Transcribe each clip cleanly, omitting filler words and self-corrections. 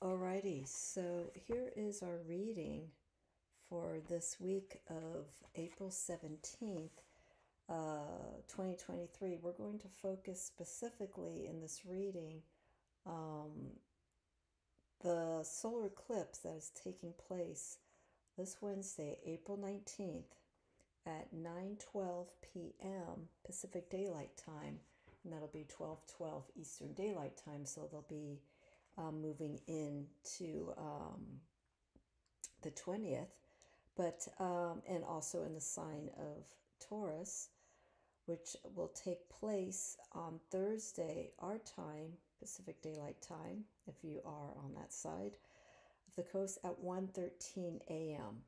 Alrighty, so here is our reading for this week of April 17th, 2023. We're going to focus specifically in this reading the solar eclipse that is taking place this Wednesday, April 19th at 9:12 p.m. Pacific Daylight Time, and that'll be 12:12 Eastern Daylight Time, so they'll be moving into the 20th, but and also in the sign of Taurus, which will take place on Thursday, our time, Pacific Daylight Time, if you are on that side of the coast, at 1:13 a.m.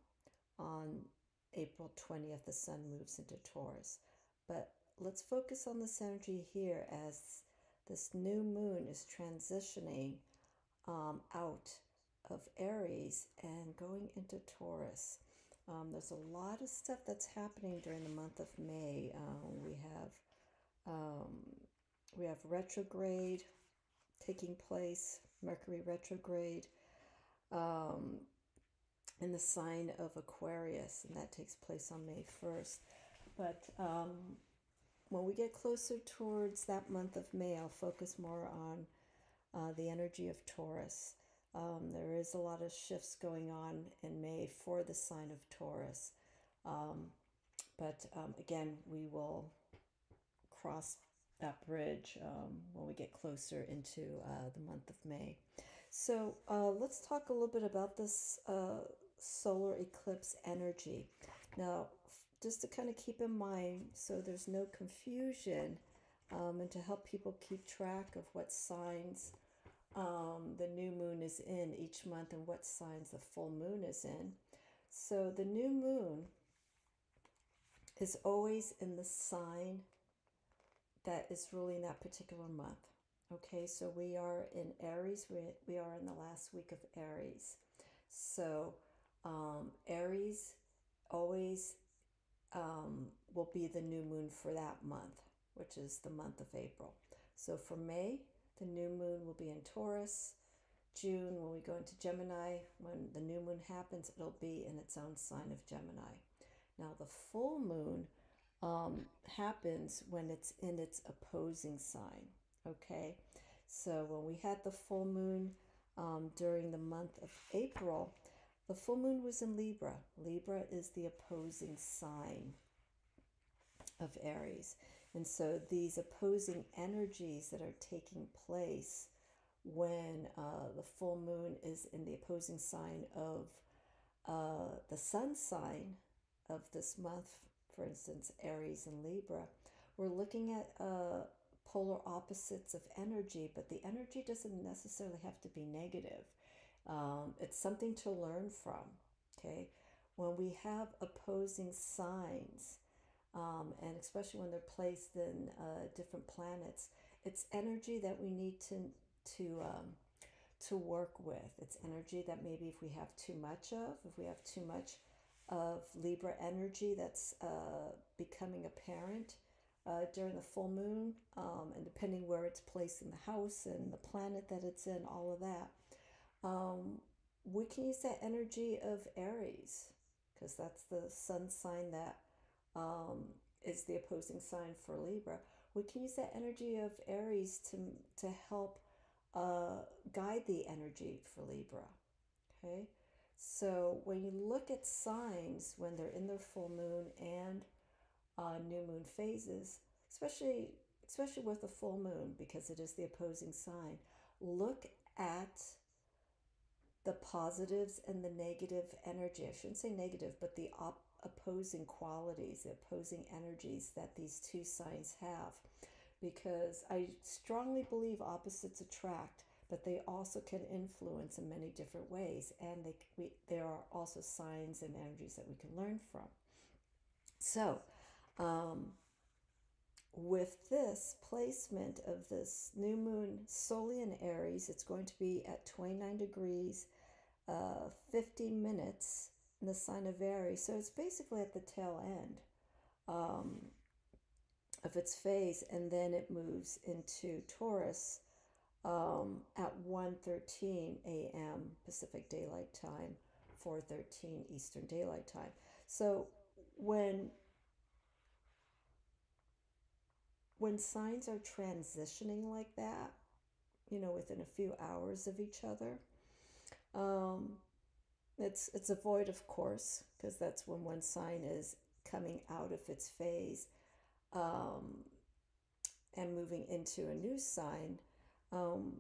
on April 20th. The sun moves into Taurus. But let's focus on this energy here as this new moon is transitioning out of Aries and going into Taurus. There's a lot of stuff that's happening during the month of May. We have retrograde taking place, Mercury retrograde, in the sign of Aquarius, and that takes place on May 1st. But when we get closer towards that month of May, I'll focus more on the energy of Taurus. There is a lot of shifts going on in May for the sign of Taurus. But again, we will cross that bridge when we get closer into the month of May. So let's talk a little bit about this solar eclipse energy. Now, just to kind of keep in mind so there's no confusion, and to help people keep track of what signs the new moon is in each month and what signs the full moon is in. So the new moon is always in the sign that is ruling that particular month. Okay, so we are in Aries. We are in the last week of Aries. So Aries always will be the new moon for that month, which is the month of April. So for May, the new moon will be in Taurus. June, when we go into Gemini, when the new moon happens, it'll be in its own sign of Gemini. Now, the full moon happens when it's in its opposing sign. Okay, so when we had the full moon during the month of April, the full moon was in Libra. Libra is the opposing sign of Aries. And so these opposing energies that are taking place when the full moon is in the opposing sign of the sun sign of this month, for instance, Aries and Libra, we're looking at polar opposites of energy, but the energy doesn't necessarily have to be negative. It's something to learn from, okay? When we have opposing signs, and especially when they're placed in different planets, it's energy that we need to work with. It's energy that maybe if we have too much of, if we have too much of Libra energy that's becoming apparent during the full moon, and depending where it's placed in the house and the planet that it's in, all of that, we can use that energy of Aries, because that's the sun sign that is the opposing sign for Libra. We can use that energy of Aries to help guide the energy for Libra. Okay, so when you look at signs when they're in their full moon and new moon phases, especially with the full moon, because it is the opposing sign, look at the positives and the negative energy. I shouldn't say negative, but the opposing qualities, the opposing energies that these two signs have. Because I strongly believe opposites attract, but they also can influence in many different ways. And there are also signs and energies that we can learn from. So, with this placement of this new moon solely in Aries, it's going to be at 29 degrees, 50 minutes in the sign of Aries. So it's basically at the tail end of its phase, and then it moves into Taurus at 1:13 a.m. Pacific Daylight Time, 4:13 Eastern Daylight Time. So when when signs are transitioning like that, within a few hours of each other, um, it's a void, of course, because that's when one sign is coming out of its phase, um, and moving into a new sign, um,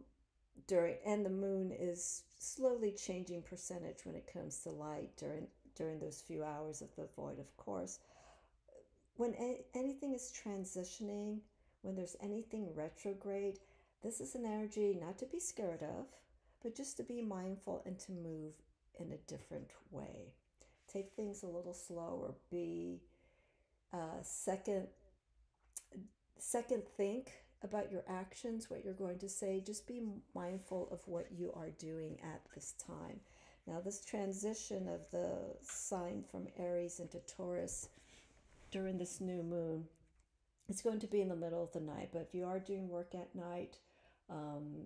and the moon is slowly changing percentage when it comes to light during those few hours of the void, of course. When anything is transitioning, when there's anything retrograde, this is an energy not to be scared of, but just to be mindful and to move in a different way. Take things a little slower. Be second think about your actions, what you're going to say. Just be mindful of what you are doing at this time. Now, this transition of the sign from Aries into Taurus during this new moon, it's going to be in the middle of the night. But if you are doing work at night,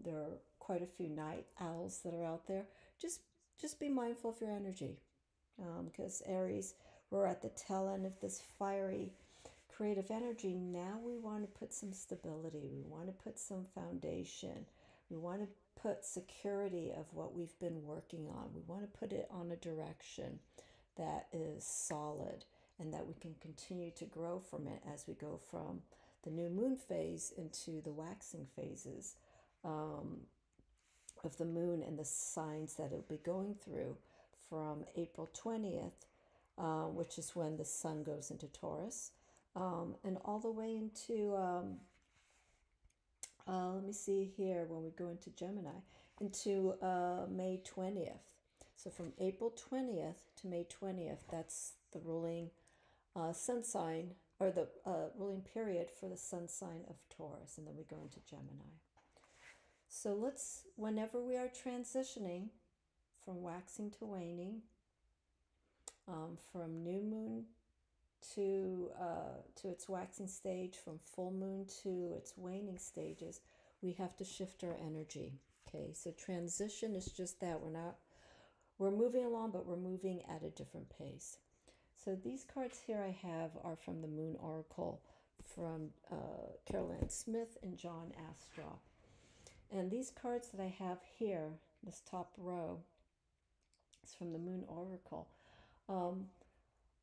there are quite a few night owls that are out there. Just be mindful of your energy, because Aries, we're at the tail end of this fiery creative energy. Now we want to put some stability. We want to put some foundation. We want to put security of what we've been working on. We want to put it on a direction that is solid and that we can continue to grow from it as we go from the new moon phase into the waxing phases of the moon and the signs that it'll be going through from April 20th, which is when the sun goes into Taurus, and all the way into, let me see here, when we go into Gemini, into May 20th. So from April 20th to May 20th, that's the ruling sun sign, or the ruling period for the sun sign of Taurus, and then we go into Gemini. So whenever we are transitioning from waxing to waning, from new moon to its waxing stage, from full moon to its waning stages, we have to shift our energy. Okay, so transition is just that. We're moving along, but we're moving at a different pace. So these cards here I have are from the Moon Oracle from Caroline Smith and John Astroff. And these cards that I have here, this top row, is from the Moon Oracle,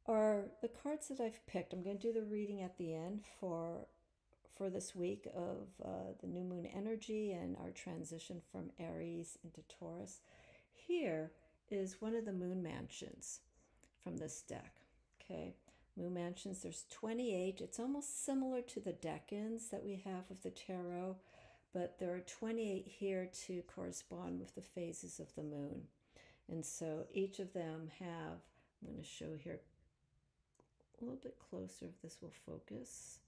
are the cards that I've picked. I'm going to do the reading at the end for this week of the new moon energy and our transition from Aries into Taurus. Here is one of the moon mansions from this deck. Okay, moon mansions, there's 28. It's almost similar to the decans that we have with the tarot, but there are 28 here to correspond with the phases of the moon. And so each of them have, I'm going to show here a little bit closer if this will focus.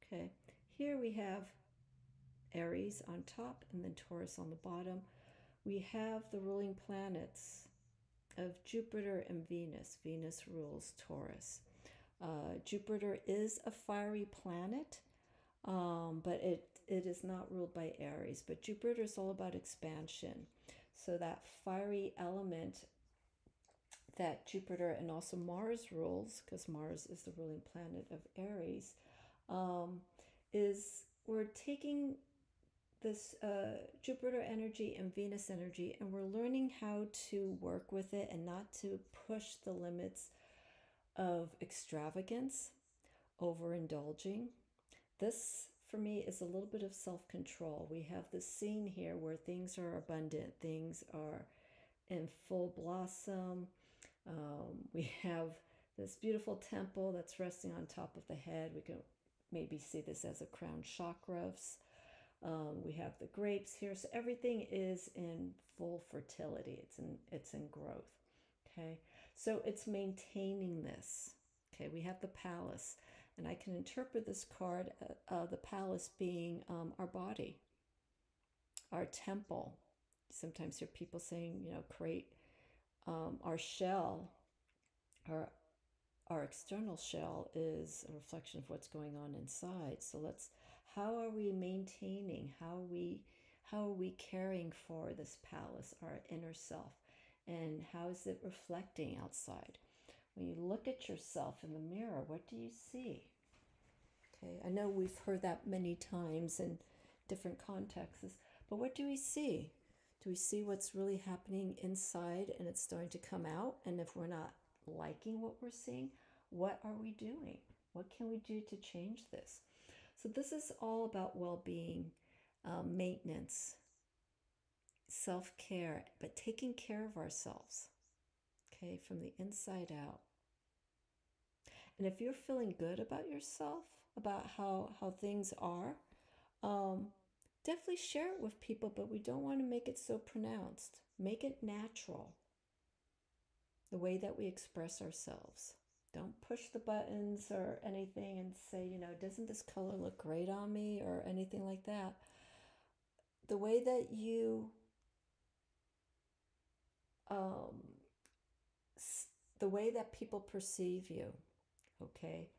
Okay, here we have Aries on top and then Taurus on the bottom. We have the ruling planets of Jupiter and Venus. Venus rules Taurus. Jupiter is a fiery planet, but it is not ruled by Aries. But Jupiter is all about expansion. So that fiery element that Jupiter and also Mars rules, because Mars is the ruling planet of Aries, is we're taking this Jupiter energy and Venus energy, and we're learning how to work with it and not to push the limits of extravagance, overindulging. This, for me, is a little bit of self-control. We have this scene here where things are abundant, things are in full blossom. We have this beautiful temple that's resting on top of the head. We can maybe see this as a crown chakras. We have the grapes here, so everything is in full fertility. It's in growth. Okay, so it's maintaining this. Okay, we have the palace, and I can interpret this card, the palace being our body, our temple. Sometimes hear people saying, create our shell, our external shell is a reflection of what's going on inside. So how are we maintaining? how are we caring for this palace, our inner self, and how is it reflecting outside? When you look at yourself in the mirror, what do you see? Okay, I know we've heard that many times in different contexts, but what do we see? Do we see what's really happening inside and it's starting to come out? And if we're not liking what we're seeing, what are we doing? What can we do to change this? So this is all about well-being, maintenance, self-care, but taking care of ourselves, okay, from the inside out. And if you're feeling good about yourself, about how things are, definitely share it with people, but we don't want to make it so pronounced. Make it natural, the way that we express ourselves. Don't push the buttons or anything and say, you know, doesn't this color look great on me or anything like that. The way that you, the way that people perceive you, okay?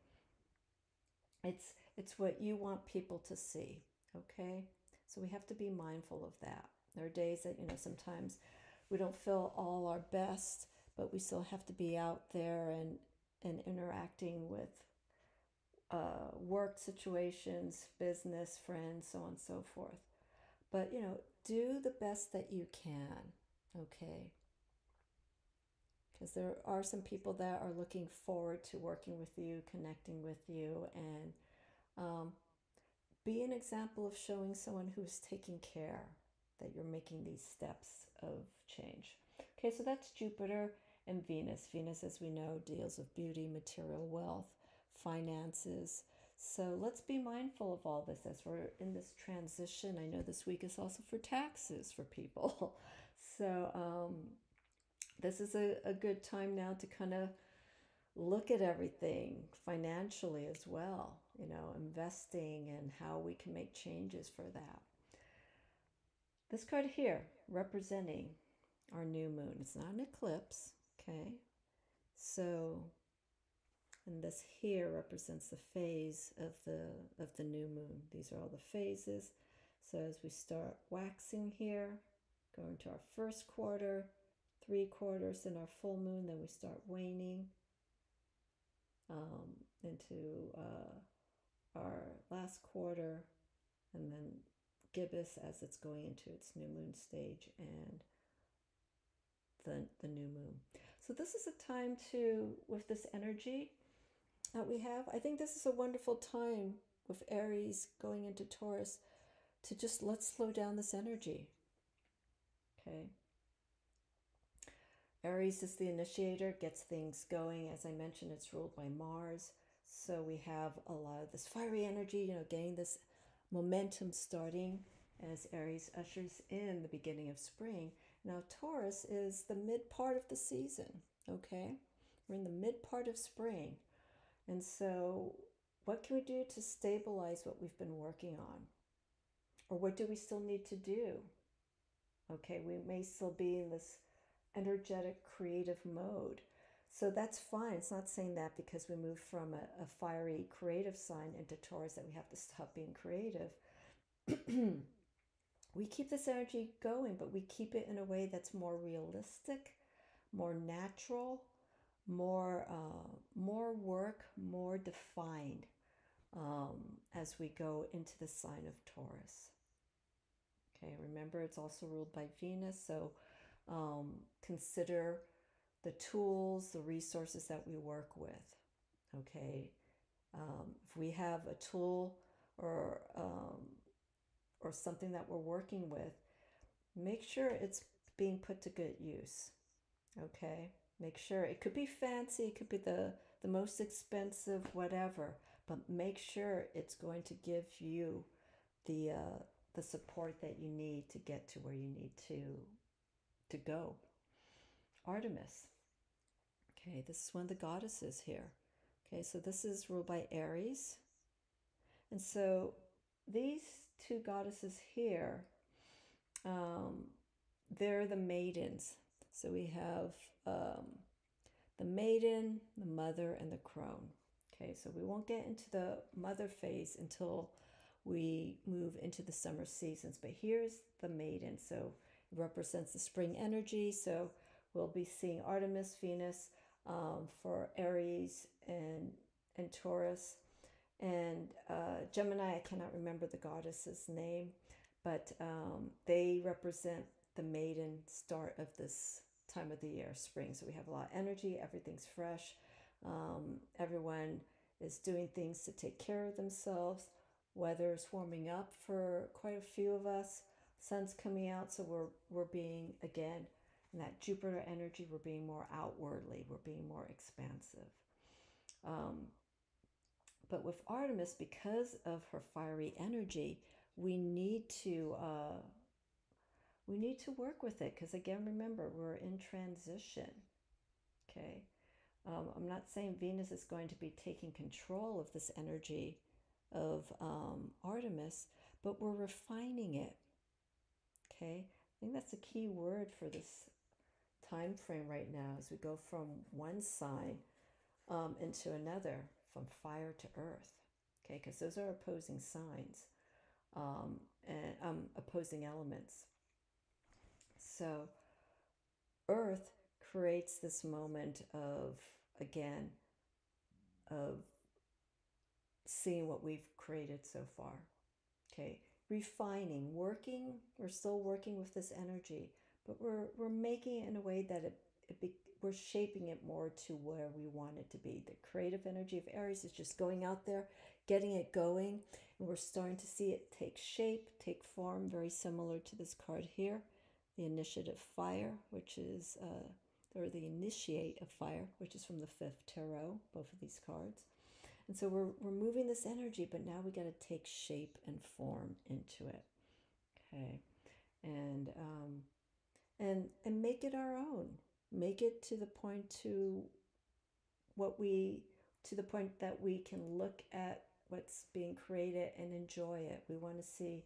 It's what you want people to see, okay? So we have to be mindful of that. There are days that, you know, sometimes we don't feel all our best, but we still have to be out there and interacting with work situations, business, friends, so on and so forth. But, you know, do the best that you can, okay? Because there are some people that are looking forward to working with you, connecting with you, and be an example of showing someone who's taking care that you're making these steps of change. Okay, so that's Jupiter and Venus. Venus, as we know, deals with beauty, material wealth, finances. So let's be mindful of all this as we're in this transition. I know this week is also for taxes for people. So this is a good time now to kind of look at everything financially as well, you know, investing and how we can make changes for that. This card here representing our new moon. It's not an eclipse, okay? So, and this here represents the phase of the new moon. These are all the phases. So as we start waxing here, going to our first quarter, 3 quarters, then our full moon, then we start waning into our last quarter, and then gibbous as it's going into its new moon stage and the new moon. So this is a time to, with this energy that we have, I think this is a wonderful time with Aries going into Taurus to just let's slow down this energy. Okay. Aries is the initiator, gets things going. As I mentioned, it's ruled by Mars. So we have a lot of this fiery energy, you know, getting this momentum starting as Aries ushers in the beginning of spring. Now, Taurus is the mid part of the season, okay? We're in the mid part of spring. And so what can we do to stabilize what we've been working on? Or what do we still need to do? Okay, we may still be in this energetic, creative mode. So that's fine. It's not saying that because we move from a fiery, creative sign into Taurus that we have to stop being creative. We keep this energy going, but we keep it in a way that's more realistic, more natural, more work, more defined as we go into the sign of Taurus. Okay, remember it's also ruled by Venus, so consider the tools, the resources that we work with. Okay, if we have a tool or something that we're working with, make sure it's being put to good use. Okay, make sure it could be fancy, it could be the most expensive, whatever, but make sure it's going to give you the support that you need to get to where you need to go. Artemis. Okay, this is one of the goddesses here. Okay, so this is ruled by Aries. And so these two goddesses here, they're the maidens. So we have the maiden, the mother, and the crone. Okay, so we won't get into the mother phase until we move into the summer seasons. But here's the maiden. So it represents the spring energy. So we'll be seeing Artemis, Venus for Aries and Taurus. And Gemini, I cannot remember the goddess's name, but they represent the maiden start of this time of the year, spring. So we have a lot of energy, everything's fresh, everyone is doing things to take care of themselves. Weather's warming up for quite a few of us. Sun's coming out, so we're being, again, in that Jupiter energy, we're being more outwardly, we're being more expansive. But with Artemis, because of her fiery energy, we need to work with it, because again, remember, we're in transition. Okay, I'm not saying Venus is going to be taking control of this energy of Artemis, but we're refining it. Okay, I think that's a key word for this time frame right now, as we go from one sign into another, from fire to earth. Okay, because those are opposing signs and opposing elements. So earth creates this moment of, again, of seeing what we've created so far. Okay, refining, working, we're still working with this energy, but we're making it in a way that we're shaping it more to where we want it to be. The creative energy of Aries is just going out there, getting it going, and we're starting to see it take shape, take form, very similar to this card here, the initiative fire, which is, or the initiate of fire, which is from the 5th tarot, both of these cards. And so we're moving this energy, but now we got to take shape and form into it. Okay, and make it our own. Make it to the point the point that we can look at what's being created and enjoy it. We want to see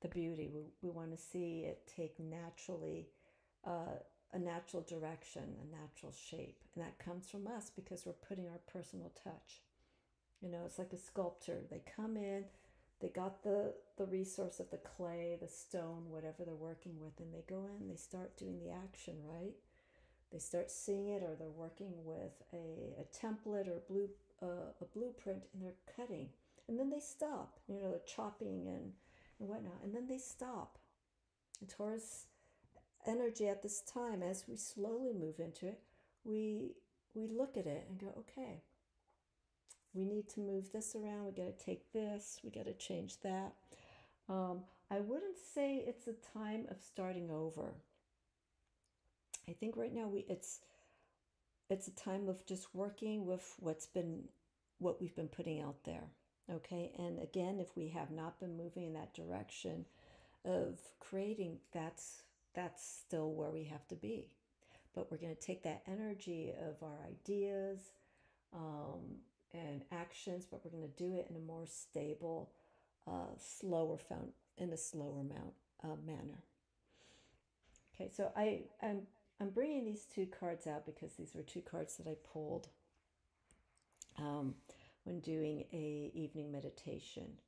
the beauty. We want to see it take naturally a natural direction, a natural shape. And that comes from us because we're putting our personal touch. You know, it's like a sculptor. They come in, they got the resource of the clay, the stone, whatever they're working with, and they go in, they start doing the action, right? They start seeing it, or they're working with a template or a blueprint, and they're cutting. And then they stop, you know, they're chopping and whatnot, and then they stop. And Taurus energy at this time, as we slowly move into it, we look at it and go, okay, we need to move this around, we got to take this, we got to change that. I wouldn't say it's a time of starting over. I think right now it's a time of just working with what we've been putting out there. Okay, and again, if we have not been moving in that direction of creating, that's still where we have to be. But we're going to take that energy of our ideas and actions, but we're going to do it in a more stable, slower manner. Okay, so I'm bringing these two cards out because these were two cards that I pulled when doing a evening meditation,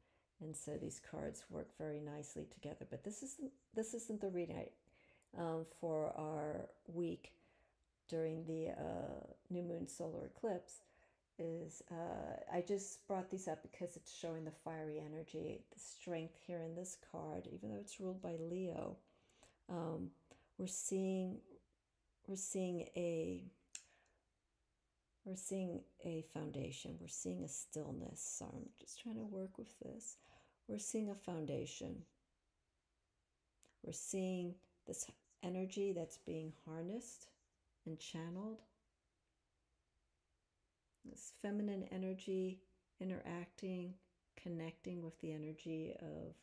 and so these cards work very nicely together. But this isn't the reading for our week during the new moon solar eclipse. I just brought these up because it's showing the fiery energy, the strength here in this card, even though it's ruled by Leo. We're seeing a foundation. We're seeing a stillness. So I'm just trying to work with this. We're seeing a foundation. We're seeing this energy that's being harnessed and channeled. This feminine energy interacting, connecting with the energy of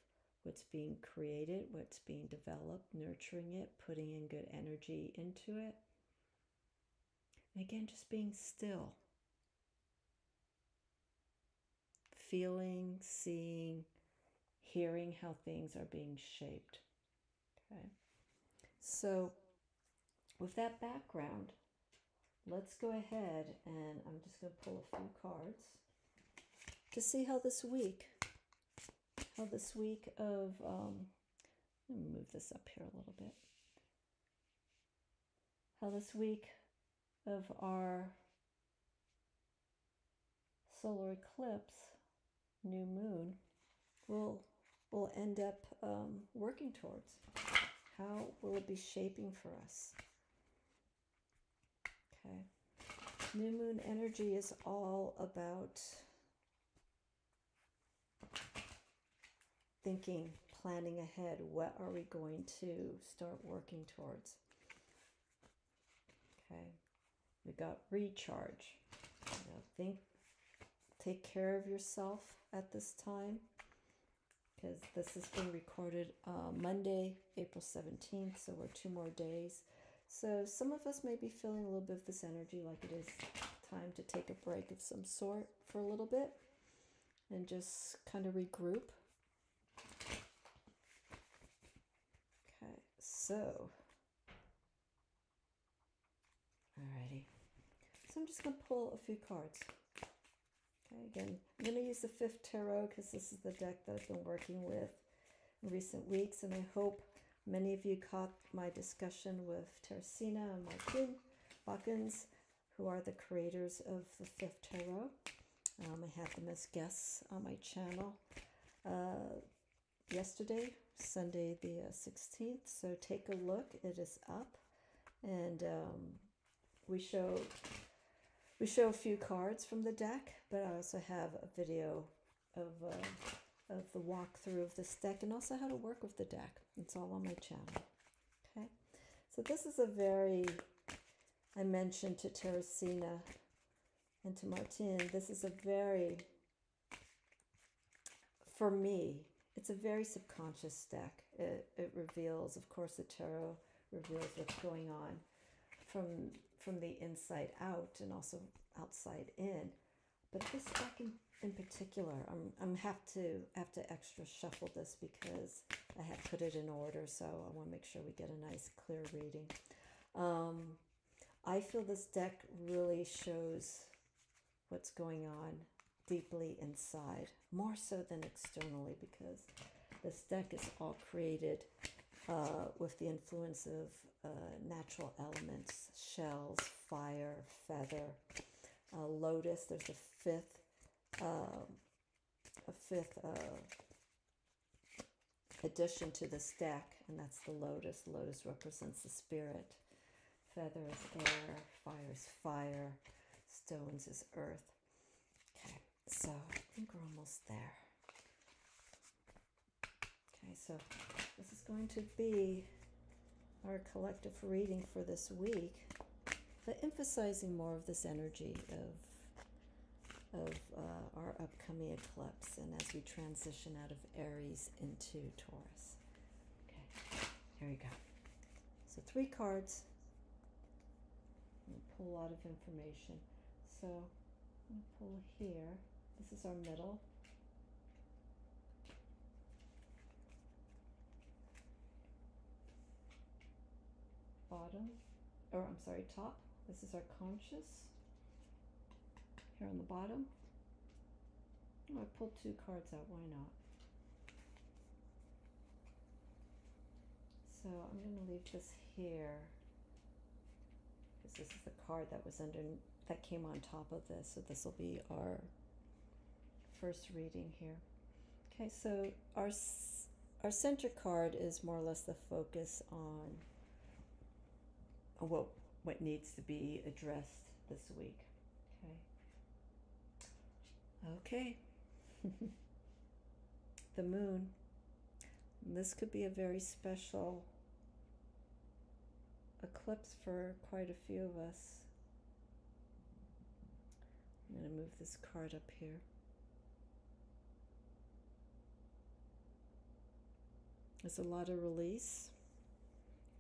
what's being created, what's being developed, nurturing it, putting in good energy into it. And again, just being still. Feeling, seeing, hearing how things are being shaped. Okay. So with that background, let's go ahead and I'm just going to pull a few cards to see how this week of Let me move this up here a little bit. How this week of our solar eclipse, new moon, will end up working towards. How will it be shaping for us? Okay. New moon energy is all about thinking, planning ahead. What are we going to start working towards? Okay. We got recharge. Take care of yourself at this time, because this is being recorded Monday, April 17th, so we're 2 more days. So some of us may be feeling a little bit of this energy, like it is time to take a break of some sort for a little bit and just kind of regroup. Okay, so, alrighty. So I'm just going to pull a few cards. Okay, again, I'm going to use the 5th Tarot because this is the deck that I've been working with in recent weeks, and I hope many of you caught my discussion with Teresina and Martin Watkins, who are the creators of the 5th Tarot. I had them as guests on my channel yesterday, Sunday the 16th, so take a look. It is up, and we show a few cards from the deck, but I also have a video of the walkthrough of this deck and also how to work with the deck. It's all on my channel. Okay, so this is a very, I mentioned to Teresina and to Martin, this is a very, for me, it's a very subconscious deck. It reveals, of course, the tarot reveals what's going on from the inside out and also outside in. But this deck in particular, I'm have to extra shuffle this because I have put it in order, so I want to make sure we get a nice clear reading. I feel this deck really shows what's going on deeply inside, more so than externally, because this deck is all created with the influence of natural elements, shells, fire, feather, lotus. There's a fifth addition to this deck, and that's the lotus. Lotus represents the spirit. Feather is air, fire is fire, stones is earth. Okay, so I think we're almost there. Okay, so this is going to be our collective reading for this week, but emphasizing more of this energy of our upcoming eclipse, and as we transition out of Aries into Taurus. Okay, here we go. So 3 cards. I'm going to pull a lot of information. So I'm going to pull here. This is our middle. Bottom, or I'm sorry, top. This is our conscious. Here on the bottom. Oh, I pulled 2 cards out, why not? So I'm going to leave this here, because this is the card that was that came on top of this, so this will be our first reading here. Okay, so our center card is more or less the focus on what needs to be addressed this week. Okay. The moon. This could be a very special eclipse for quite a few of us. I'm going to move this card up here. There's a lot of release.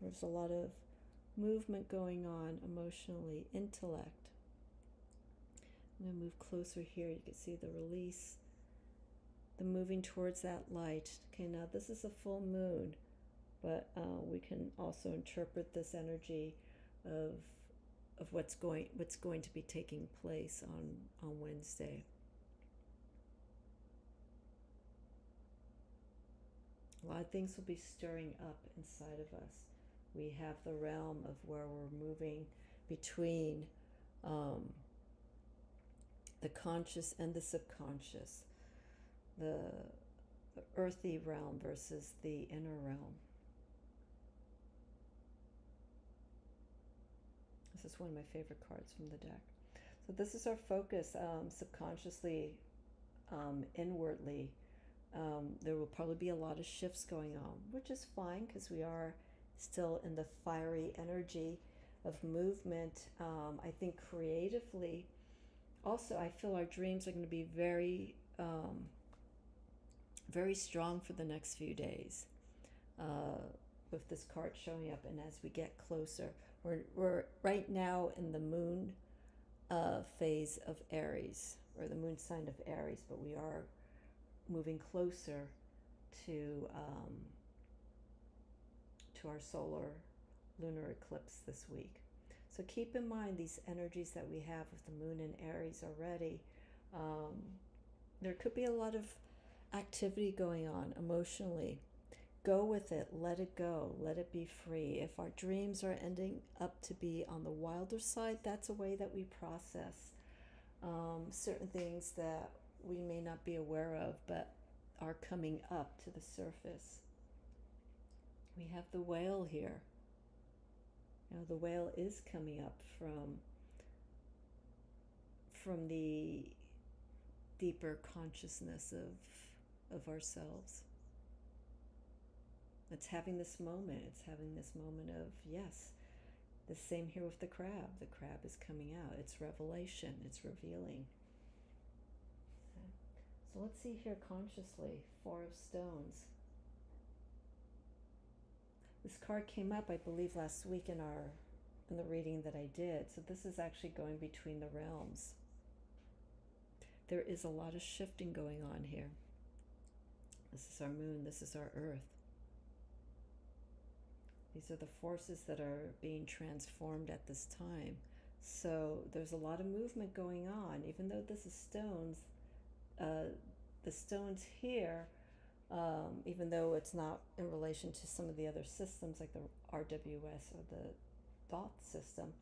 There's a lot of movement going on emotionally, intellect. I'm going to move closer here. You can see the release, the moving towards that light. Okay, now this is a full moon, but we can also interpret this energy of what's going to be taking place on Wednesday. A lot of things will be stirring up inside of us. We have the realm of where we're moving between um, the conscious and the subconscious, the, the earthy realm versus the inner realm. This is one of my favorite cards from the deck. So this is our focus, subconsciously, inwardly. There will probably be a lot of shifts going on, which is fine because we are still in the fiery energy of movement. I think creatively, also, I feel our dreams are going to be very, very strong for the next few days. With this card showing up, and as we get closer, we're right now in the moon phase of Aries, or the moon sign of Aries, but we are moving closer to our solar lunar eclipse this week. So keep in mind these energies that we have with the moon in Aries already. There could be a lot of activity going on emotionally. Go with it, let it go, let it be free. If our dreams are ending up to be on the wilder side, that's a way that we process certain things that we may not be aware of but are coming up to the surface. We have the whale here. You know, the whale is coming up from the deeper consciousness of ourselves. It's having this moment. It's having this moment of, yes, the same here with the crab. The crab is coming out. It's revelation. It's revealing. Okay. So let's see here consciously. Four of Stones. This card came up, I believe, last week in the reading that I did. So this is actually going between the realms. There is a lot of shifting going on here. This is our moon. This is our earth. These are the forces that are being transformed at this time. So there's a lot of movement going on. Even though this is stones, the stones here, even though it's not in relation to some of the other systems like the RWS or the Thoth system,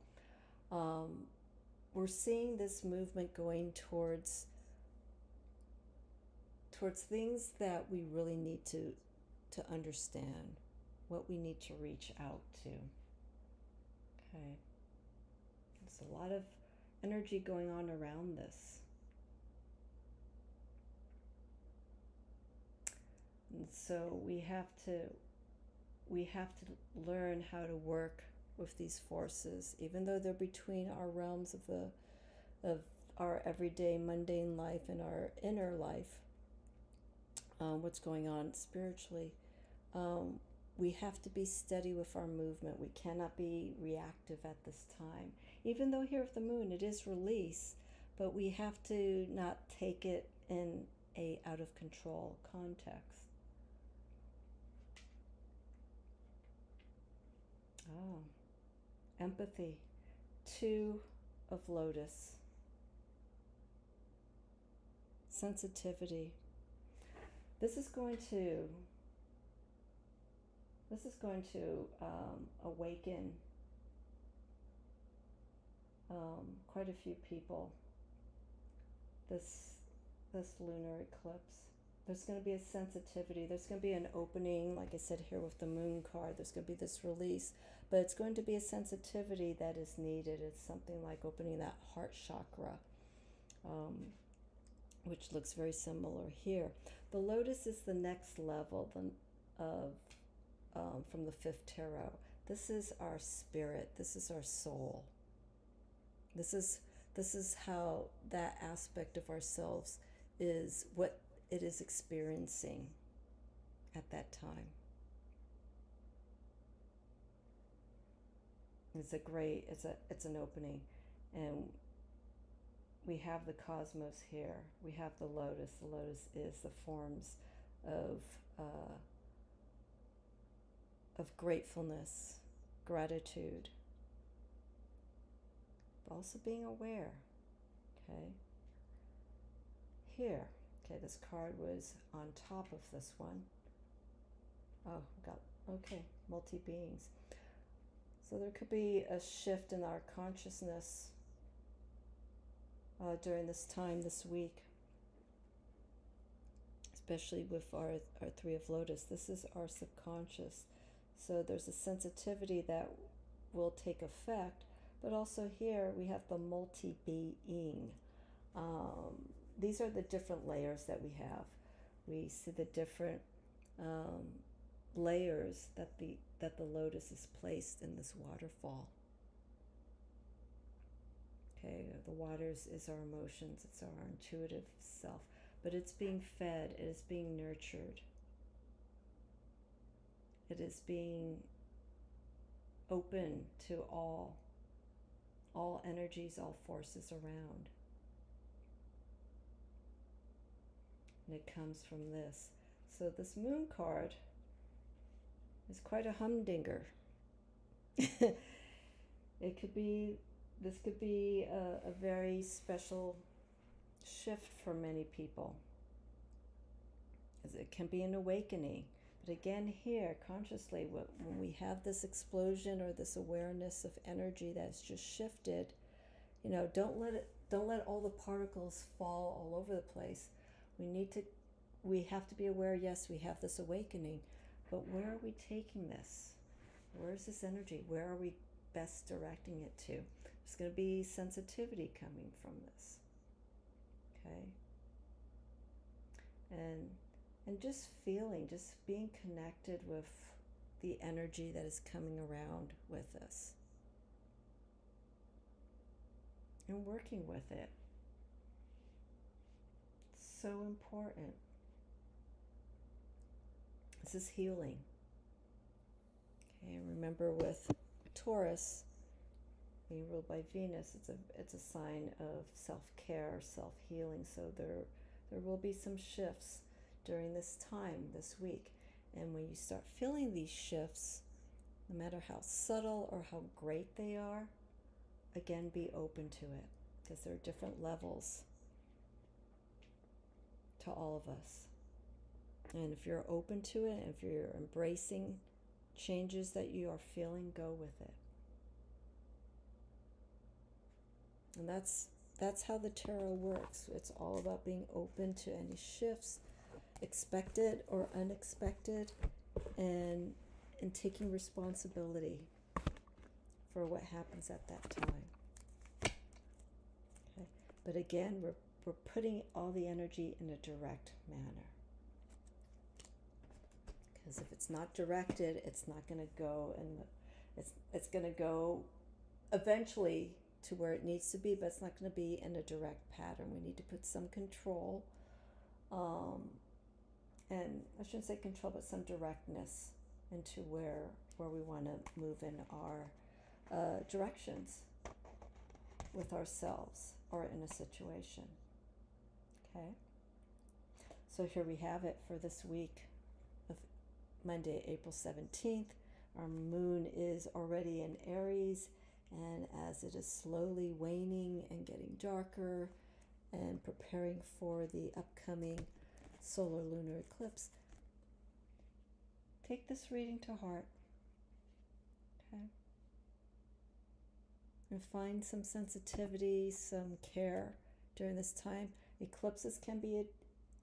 we're seeing this movement going towards things that we really need to understand, what we need to reach out to. Okay. There's a lot of energy going on around this. And so we have to learn how to work with these forces, even though they're between our realms of our everyday mundane life and our inner life. What's going on spiritually. We have to be steady with our movement. We cannot be reactive at this time. Even though here with the moon it is release, but we have to not take it in a out of control context. Oh, empathy. Two of Lotus. Sensitivity. This is going to awaken quite a few people. This lunar eclipse. There's going to be a sensitivity. There's going to be an opening, like I said here with the moon card. There's going to be this release, but it's going to be a sensitivity that is needed. It's something like opening that heart chakra, which looks very similar here. The lotus is the next level from the fifth tarot. This is our spirit. This is our soul. This is how that aspect of ourselves is what it is experiencing at that time. It's an opening, and we have the cosmos here. We have the lotus. The lotus is the forms of gratefulness, gratitude, but also being aware. Okay. Here, okay, this card was on top of this one. Oh, got, okay, multi-beings. So there could be a shift in our consciousness during this time this week, especially with our Three of Lotus. This is our subconscious. So there's a sensitivity that will take effect, but also here we have the multi-being. These are the different layers that we have. We see the different um, layers that the lotus is placed in this waterfall. Okay, the waters is our emotions, it's our intuitive self, but it's being fed, it is being nurtured, it is being open to all energies, all forces around. And it comes from this. So this moon card is quite a humdinger. It could be, this could be a very special shift for many people. It can be an awakening. But again, here, consciously, when we have this explosion or this awareness of energy that's just shifted, you know, don't let all the particles fall all over the place. We have to be aware, yes, we have this awakening, but where are we taking this? Where's this energy? Where are we best directing it to? There's going to be sensitivity coming from this. Okay? And just feeling, just being connected with the energy that is coming around with us. And working with it. It's so important. This is healing. Okay, remember with Taurus, being ruled by Venus, it's a sign of self-care, self-healing. So there will be some shifts during this time, this week. And when you start feeling these shifts, no matter how subtle or how great they are, again, be open to it, because there are different levels to all of us. And if you're open to it, and if you're embracing changes that you are feeling, go with it. And that's how the tarot works. It's all about being open to any shifts, expected or unexpected, and taking responsibility for what happens at that time. Okay. But again, we're putting all the energy in a direct manner. Because if it's not directed, it's not going to go, and it's going to go eventually to where it needs to be, but it's not going to be in a direct pattern. We need to put some control, and I shouldn't say control, but some directness into where we want to move in our directions with ourselves or in a situation. Okay? So here we have it for this week of Monday, April 17th. Our moon is already in Aries, and as it is slowly waning and getting darker and preparing for the upcoming solar lunar eclipse, take this reading to heart. Okay? And find some sensitivity, some care during this time. Eclipses can be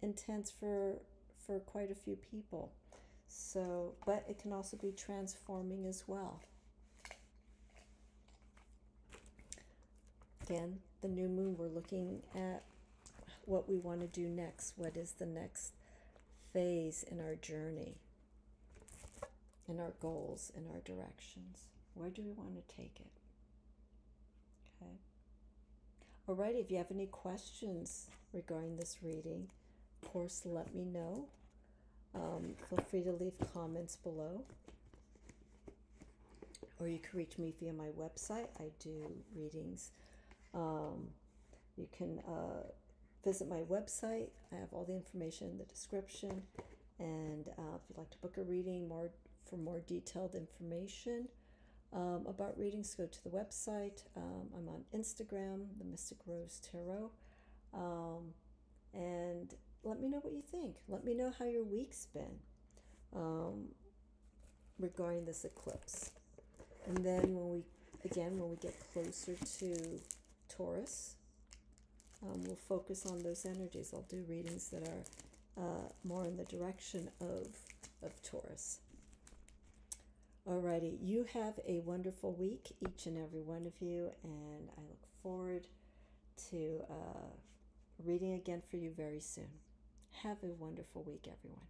intense for quite a few people. So, but it can also be transforming as well. Again, the new moon, we're looking at what we want to do next. What is the next phase in our journey, in our goals, in our directions? Where do we want to take it? Okay. Alrighty, if you have any questions regarding this reading, of course, let me know. Feel free to leave comments below. Or you can reach me via my website. I do readings. You can visit my website. I have all the information in the description. And if you'd like to book a reading for more detailed information about readings, go to the website. I'm on Instagram, The Mystic Rose Tarot. And let me know what you think. Let me know how your week's been. regarding this eclipse. And then when we get closer to Taurus, we'll focus on those energies. I'll do readings that are more in the direction of Taurus. Alrighty, you have a wonderful week, each and every one of you, and I look forward to reading again for you very soon. Have a wonderful week, everyone.